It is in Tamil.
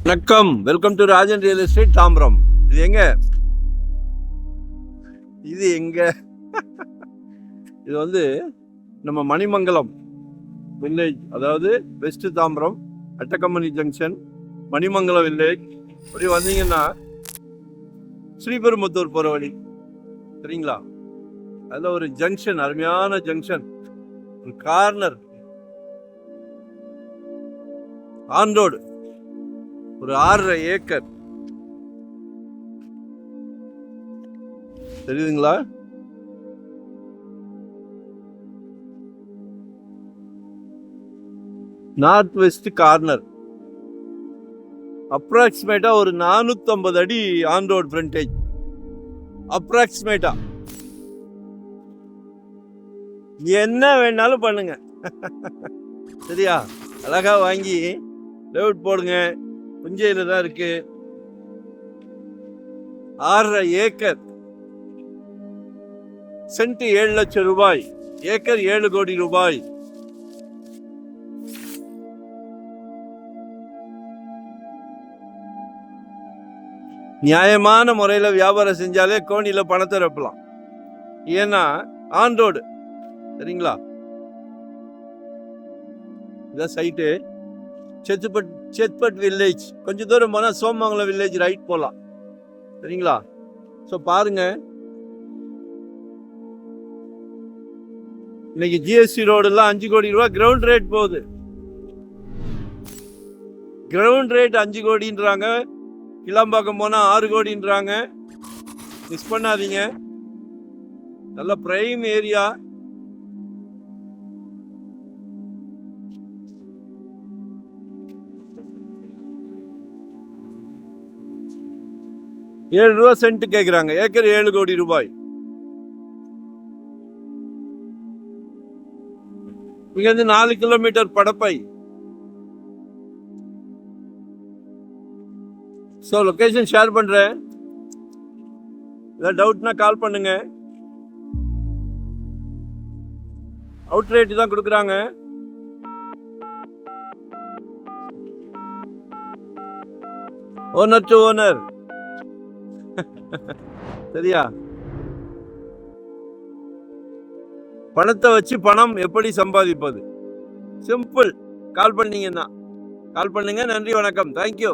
வணக்கம், welcome to Rajan real estate Tambaram. இது எங்க இது வந்து நம்ம மணிமங்கலம் வில்லேஜ், அதாவது west Tambaram Attakkampani junction Manimangalam village. அப்படி வந்தீங்கன்னா ஸ்ரீபெரும்புத்தூர் போகிற வழி சரிங்களா? அதில் ஒரு ஜங்ஷன், அருமையான ஜங்ஷன், ஒரு கார்னர் ஆன் ரோடு, ஒரு 6.5 ஏக்கர் தெரியுதுங்களா? நார்த் வெஸ்ட் கார்னர், அப்ராக்சிமேட்டா ஒரு 450 அடி ஆன் ரோடு ஃப்ரண்டேஜ். அப்ராக்சிமேட்டா என்ன வேணாலும் பண்ணுங்க சரியா? அழகா வாங்கி லேஅவுட் போடுங்க. புஞ்சையில தான் இருக்கு. 6.5 ஏக்கர், சென்ட் 7 லட்சம் ரூபாய், ஏக்கர் 7 கோடி ரூபாய். நியாயமான முறையில் வியாபாரம் செஞ்சாலே கோணியில பணத்தை ரப்பலாம். ஏன்னா ஆன் ரோடு சரிங்களா? இதான் சைட்டு. சேத்பட் வில்லேஜ், கொஞ்சம் தூரம் போனால் சோமங்கலம் வில்லேஜ் ரைட் போகலாம் சரிங்களா? ஸோ பாருங்க, இன்னைக்கு ஜிஎஸ்டி ரோடுலாம் 5 கோடி ரூபா கிரவுண்ட் ரேட் போகுது. Ground rate 5 கோடின்றாங்க. கிளாம்பாக்கம் போனால் 6 கோடின்றாங்க. மிஸ் பண்ணாதீங்க. நல்ல பிரைம் ஏரியா. ₹7 சென்ட் கேட்குறாங்க, ஏக்கர் 7 கோடி ரூபாய். இங்க இருந்து 4 கிலோமீட்டர் படப்பை. ஸோ லொகேஷன் ஷேர் பண்றேன். ஏதாவது டவுட்னா கால் பண்ணுங்க. அவுட் ரேட் தான் கொடுக்குறாங்க. ஓனர் டு ஓனர் சரியா? பணத்தை வச்சு பணம் எப்படி சம்பாதிப்பது? சிம்பிள். கால் பண்ணீங்கன்னா கால் பண்ணுங்க. நன்றி, வணக்கம், தேங்க்யூ.